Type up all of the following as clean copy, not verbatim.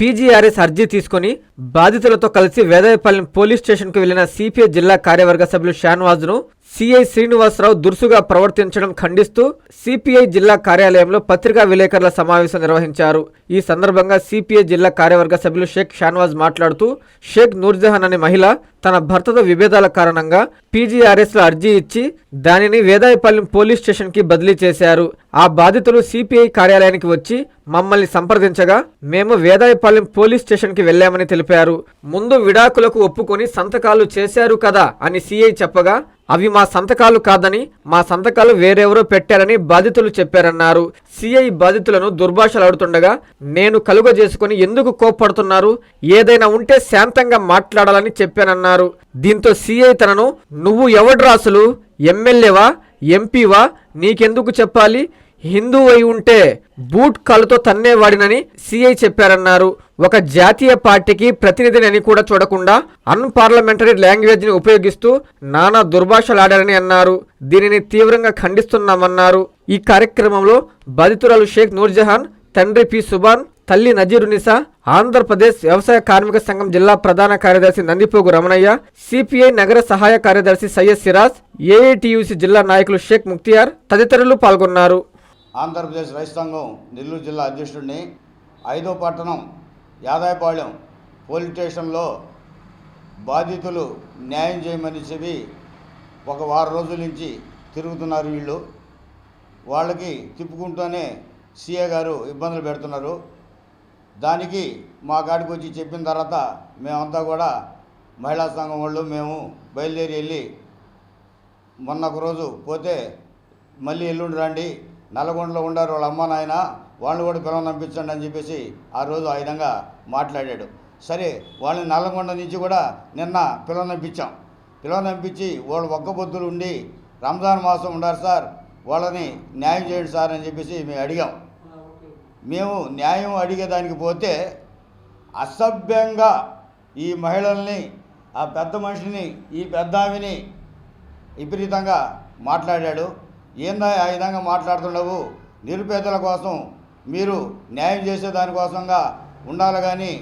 PGRS అర్జీ తీసుకుని బాధితులతో కలిసి వేదాయపాలెం పోలీస్ స్టేషన్కు వెళ్లిన సిపిఐ జిల్లా కార్యవర్గ సభ్యులు షాన్వాజ్ను సిఐ శ్రీనివాసరావు దురుసుగా ప్రవర్తించడం ఖండిస్తూ సిపిఐ జిల్లా కార్యాలయంలో పత్రికా విలేకరుల సమావేశం నిర్వహించారు. ఈ సందర్భంగా సిపిఐ జిల్లా కార్యవర్గ సభ్యులు షేక్ షాన్వాజ్ మాట్లాడుతూ షేక్ నూర్జహాన్ అనే మహిళ తన భర్తతో విభేదాల కారణంగా పీజీఆర్ఎస్ లో అర్జీ ఇచ్చి దానిని వేదాయపాలెం పోలీస్ స్టేషన్ కి బదిలీ చేశారు. ఆ బాధితులు సిపిఐ కార్యాలయానికి వచ్చి మమ్మల్ని సంప్రదించగా మేము వేదాయపాలెం పోలీస్ స్టేషన్ కి వెళ్లామని తెలిపారు. ముందు విడాకులకు ఒప్పుకొని సంతకాలు చేశారు కదా అని సిఐ చెప్పగా అవి మా సంతకాలు కాదని మా సంతకాలు వేరెవరో పెట్టారని బాధితులు చెప్పారన్నారు. సిఐ బాధితులను దుర్భాషలాడుతుండగా నేను కలుగజేసుకుని ఎందుకు కోప్పడుతున్నారు, ఏదైనా ఉంటే శాంతంగా మాట్లాడాలని చెప్పానన్నారు. దీంతో సిఐ తనను నువ్వు ఎవడ్రాసులు, ఎమ్మెల్యేవా ఎంపీవా, నీకెందుకు చెప్పాలి, హిందూ అయి ఉంటే బూట్ కాలుతో తన్నేవాడినని సిఐ చెప్పారన్నారు. ఒక జాతీయ పార్టీకి ప్రతినిధిని కూడా చూడకుండా అన్పార్లమెంటరీ లాంగ్వేజ్ ని ఉపయోగిస్తూ నానా దుర్భాషలాడారని అన్నారు. దీనిని తీవ్రంగా ఖండిస్తున్నామన్నారు. ఈ కార్యక్రమంలో బాధితురాలు షేక్ నూర్జహాన్, తండ్రి పి సుబాన్, తల్లి నజీరునిసా, ఆంధ్రప్రదేశ్ వ్యవసాయ కార్మిక సంఘం జిల్లా ప్రధాన కార్యదర్శి నందిపోగు రమణయ్య, సిపిఐ నగర సహాయ కార్యదర్శి సయ్యద్ సిరాజ్, ఏఐటియుసి జిల్లా నాయకులు షేక్ ముక్తియార్ తదితరులు పాల్గొన్నారు. ఆంధ్రప్రదేశ్ రైతు సంఘం నెల్లూరు జిల్లా అధ్యక్షుడిని 5వ పట్టణం యాదాయపాలెం పోలీస్ స్టేషన్లో బాధితులు న్యాయం చేయమని చెప్పి ఒక వారం రోజుల నుంచి తిరుగుతున్నారు. వీళ్ళు వాళ్ళకి తిప్పుకుంటూనే సిఏ గారు ఇబ్బందులు పెడుతున్నారు. దానికి మా కాడికి వచ్చి చెప్పిన తర్వాత మేమంతా కూడా మహిళా సంఘం వాళ్ళు మేము బయలుదేరి వెళ్ళి మొన్న ఒక రోజు పోతే మళ్ళీ ఎల్లుండి రండి, నల్గొండలో ఉండారు వాళ్ళ అమ్మ నాయన, వాళ్ళు కూడా పిల్లలు పంపించండి అని చెప్పేసి ఆ రోజు ఆ విధంగా మాట్లాడాడు. సరే వాళ్ళని నల్లగొండ నుంచి కూడా నిన్న పిల్లలు పంపించాం. పిల్లలు పంపించి వాళ్ళు ఒక్క పొద్దులు ఉండి రంజాన్ మాసం ఉండారు సార్, వాళ్ళని న్యాయం చేయండి సార్ అని చెప్పేసి మేము అడిగాం. మేము న్యాయం అడిగేదానికి పోతే అసభ్యంగా ఈ మహిళల్ని, ఆ పెద్ద మనిషిని, ఈ పెద్ద ఆమెని విపరీతంగా మాట్లాడాడు. ఏందా ఆ విధంగా మాట్లాడుతున్నావు, నిరుపేదల కోసం మీరు న్యాయం చేసేదానికోసంగా ఉండాలి కానీ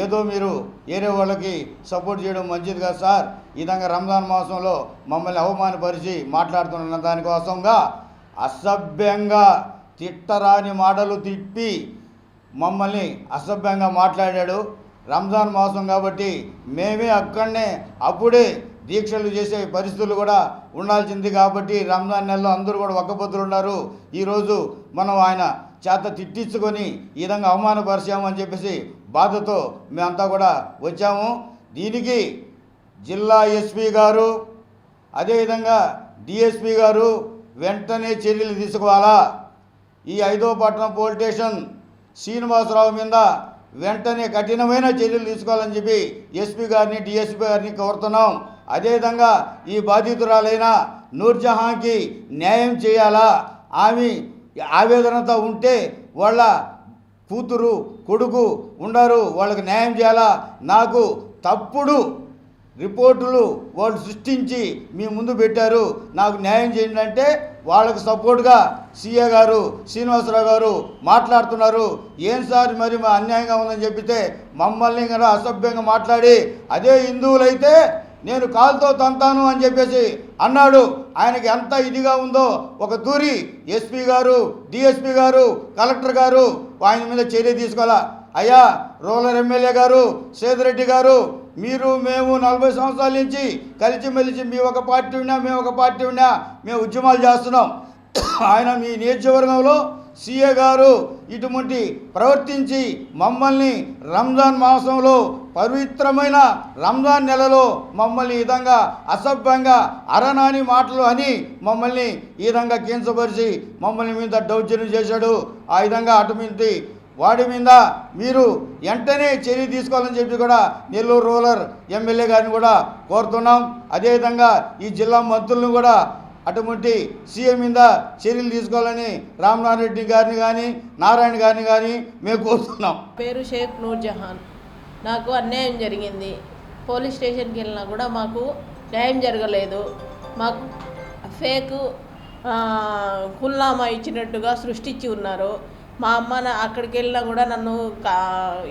ఏదో మీరు వేరే వాళ్ళకి సపోర్ట్ చేయడం మంచిది కాదు సార్, ఈ విధంగా రంజాన్ మాసంలో మమ్మల్ని అవమానపరిచి మాట్లాడుతున్న దానికోసంగా అసభ్యంగా తిట్టరాని మాటలు తిప్పి మమ్మల్ని అసభ్యంగా మాట్లాడాడు. రంజాన్ మాసం కాబట్టి మేమే అక్కడనే అప్పుడే దీక్షలు చేసే పరిస్థితులు కూడా ఉండాల్సింది కాబట్టి రంజాన్ నెలలో అందరూ కూడా ఒక్కపొద్దులు ఉన్నారు. ఈరోజు మనం ఆయన చేత తిట్టించుకొని ఈ విధంగా అవమానపరిచామని చెప్పేసి బాధతో మేమంతా కూడా వచ్చాము. దీనికి జిల్లా ఎస్పీ గారు అదేవిధంగా డిఎస్పీ గారు వెంటనే చర్యలు తీసుకోవాలా. ఈ 5వ పట్టణం పోలీస్ స్టేషన్ శ్రీనివాసరావు మీద వెంటనే కఠినమైన చర్యలు తీసుకోవాలని చెప్పి ఎస్పీ గారిని డిఎస్పీ గారిని కోరుతున్నాం. అదేవిధంగా ఈ బాధితురాలైన నూర్జహాన్కి న్యాయం చేయాలా. ఆమె ఆవేదనతో ఉంటే వాళ్ళ కూతురు కొడుకు ఉండరు, వాళ్ళకి న్యాయం చేయాలా. నాకు తప్పుడు రిపోర్టులు వాళ్ళు సృష్టించి మీ ముందు పెట్టారు, నాకు న్యాయం చేయండి అంటే వాళ్ళకు సపోర్ట్గా సీఏ గారు శ్రీనివాసరావు గారు మాట్లాడుతున్నారు. ఏం సార్ మరి మా అన్యాయంగా ఉందని చెప్పితే మమ్మల్ని కూడా అసభ్యంగా మాట్లాడి అదే హిందువులైతే నేను కాలుతో తంతాను అని చెప్పేసి అన్నాడు. ఆయనకి ఎంత ఇదిగా ఉందో ఒక తూరి ఎస్పీ గారు, డిఎస్పీ గారు, కలెక్టర్ గారు ఆయన మీద చర్య తీసుకోవాలా. అయ్యా రూరల్ ఎమ్మెల్యే గారు సేదిరెడ్డి గారు, మీరు మేము 40 సంవత్సరాల నుంచి కలిసిమెలిసి మీ ఒక పార్టీ ఉన్నా మేము ఒక పార్టీ ఉన్నా మేము ఉద్యమాలు చేస్తున్నాం. ఆయన మీ నియోజకవర్గంలో సీఏ గారు ఇటువంటి ప్రవర్తించి మమ్మల్ని రంజాన్ మాసంలో పవిత్రమైన రంజాన్ నెలలో మమ్మల్ని ఈ విధంగా అసభ్యంగా అరనాని మాటలు అని మమ్మల్ని ఈ విధంగా కించపరిచి మమ్మల్ని మీద దౌర్జన్యం చేశాడు. ఆ విధంగా అటుమింటి వాడి మీద మీరు వెంటనే చర్య తీసుకోవాలని చెప్పి కూడా నెల్లూరు రూరల్ ఎమ్మెల్యే గారిని కూడా కోరుతున్నాం. అదేవిధంగా ఈ జిల్లా మంత్రులను కూడా అటువంటి సీఎం మీద చర్యలు తీసుకోవాలని రామనారాయణ రెడ్డి గారిని కానీ నారాయణ గారిని కానీ మేము కోరుతున్నాం. పేరు షేక్ నూర్జహాన్. నాకు అన్యాయం జరిగింది. పోలీస్ స్టేషన్కి వెళ్ళినా కూడా మాకు న్యాయం జరగలేదు. మాకు ఫేక్ కుల్నామా ఇచ్చినట్టుగా సృష్టించి ఉన్నారు. మా అమ్మ అక్కడికి వెళ్ళినా కూడా నన్ను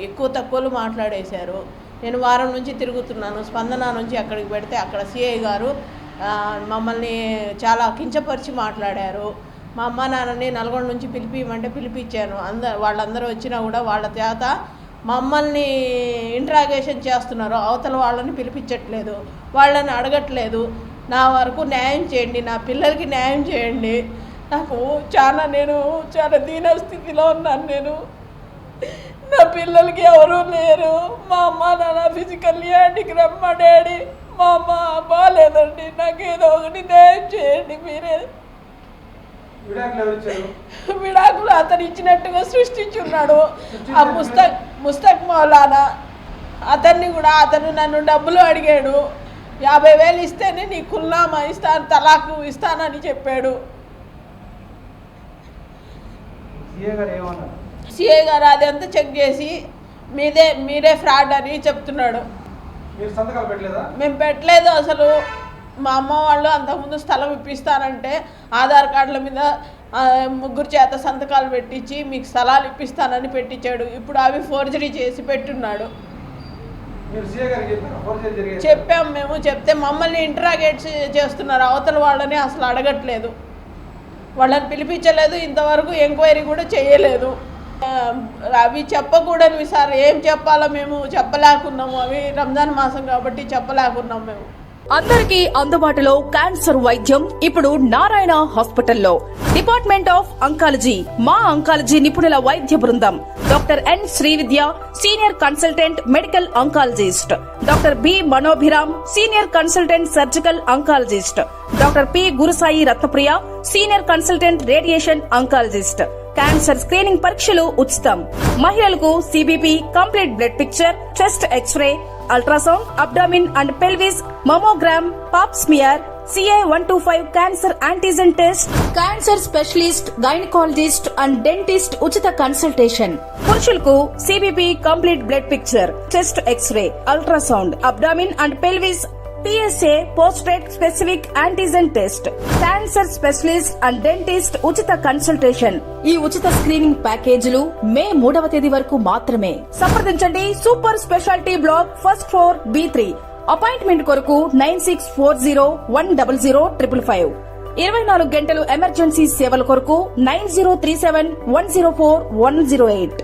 ఎక్కువ తక్కువలు మాట్లాడేశారు. నేను వారం నుంచి తిరుగుతున్నాను. స్పందన నుంచి అక్కడికి పెడితే అక్కడ సిఐ గారు మమ్మల్ని చాలా కించపరిచి మాట్లాడారు. మా అమ్మ నాన్నని నల్గొండ నుంచి పిలిపిమంటే పిలిపించాను. వాళ్ళందరూ వచ్చినా కూడా వాళ్ళ చేత మమ్మల్ని ఇంట్రాగేషన్ చేస్తున్నారు. అవతల వాళ్ళని పిలిపించట్లేదు, వాళ్ళని అడగట్లేదు. నా వరకు న్యాయం చేయండి, నా పిల్లలకి న్యాయం చేయండి. నాకు నేను చాలా దీనస్థితిలో ఉన్నాను. నేను నా పిల్లలకి ఎవరూ లేరు. మా అమ్మ నాన్న ఫిజికల్లీ హ్యాండిక్రాఫ్ట్, మా డాడీ మా అమ్మ బాగాలేదండి. నాకేదో ఒకటి న్యాయం చేయండి మీరే. విడాకులు అతను ఇచ్చినట్టుగా సృష్టించున్నాడు. ఆ ముస్తక్ మౌలానా అతన్ని కూడా అతను నన్ను డబ్బులు అడిగాడు. 50,000 ఇస్తేనే నీ కుల్నామా ఇస్తాను, తలాకు ఇస్తానని చెప్పాడు. సిఏ గారు అదంతా చెక్ చేసి మీరే ఫ్రాడ్ అని చెప్తున్నాడు. మేము పెట్టలేదు అసలు. మా అమ్మ వాళ్ళు అంతకుముందు స్థలం ఇప్పిస్తానంటే ఆధార్ కార్డుల మీద 3 చేత సంతకాలు పెట్టించి మీకు స్థలాలు ఇప్పిస్తానని పెట్టించాడు. ఇప్పుడు అవి ఫోర్జరీ చేసి పెట్టున్నాడు. చెప్పాం మేము. చెప్తే మమ్మల్ని ఇంటరాగేట్ చేస్తున్నారు. అవతల వాళ్ళని అసలు అడగట్లేదు, వాళ్ళని పిలిపించలేదు, ఇంతవరకు ఎంక్వైరీ కూడా చేయలేదు. అవి చెప్పకూడనివి సార్. ఏం చెప్పాలో మేము చెప్పలేకున్నాము. అవి రంజాన్ మాసం కాబట్టి చెప్పలేకున్నాం మేము. అందరికీ అందుబాటులో క్యాన్సర్ వైద్యం ఇప్పుడు నారాయణ హాస్పిటల్లో. డిపార్ట్మెంట్ ఆఫ్ అంకాలజీ, మా అంకాలజీ నిపుణుల వైద్య బృందం. Doctor N Srividya, senior consultant medical oncologist. Doctor B Manobhiram, senior consultant surgical oncologist. Doctor P Gurusai Ratnapriya, senior consultant radiation oncologist. Cancer screening పరీక్షలు ఉచితం. మహిళలకు CBP, complete blood picture, chest x-ray, ultrasound, abdomen and pelvis, mammogram, pap smear, CA-125 cancer antigen test, cancer specialist, gynaecologist and dentist ఉచిత consultation. పురుషులకు CBP, complete blood picture, chest x-ray, ultrasound, abdomen and pelvis, PSA పోస్ట్రేట్ specific antigen test, cancer specialist and dentist ఉచిత consultation. ఈ ఉచిత screening ప్యాకేజీలు మే 3వ తేదీ వరకు మాత్రమే. సంప్రదించండి super speciality block, first floor, B3. Appointment కొరకు 9640100555. 24 గంటలు ఎమర్జెన్సీ సేవల కొరకు 9037104108.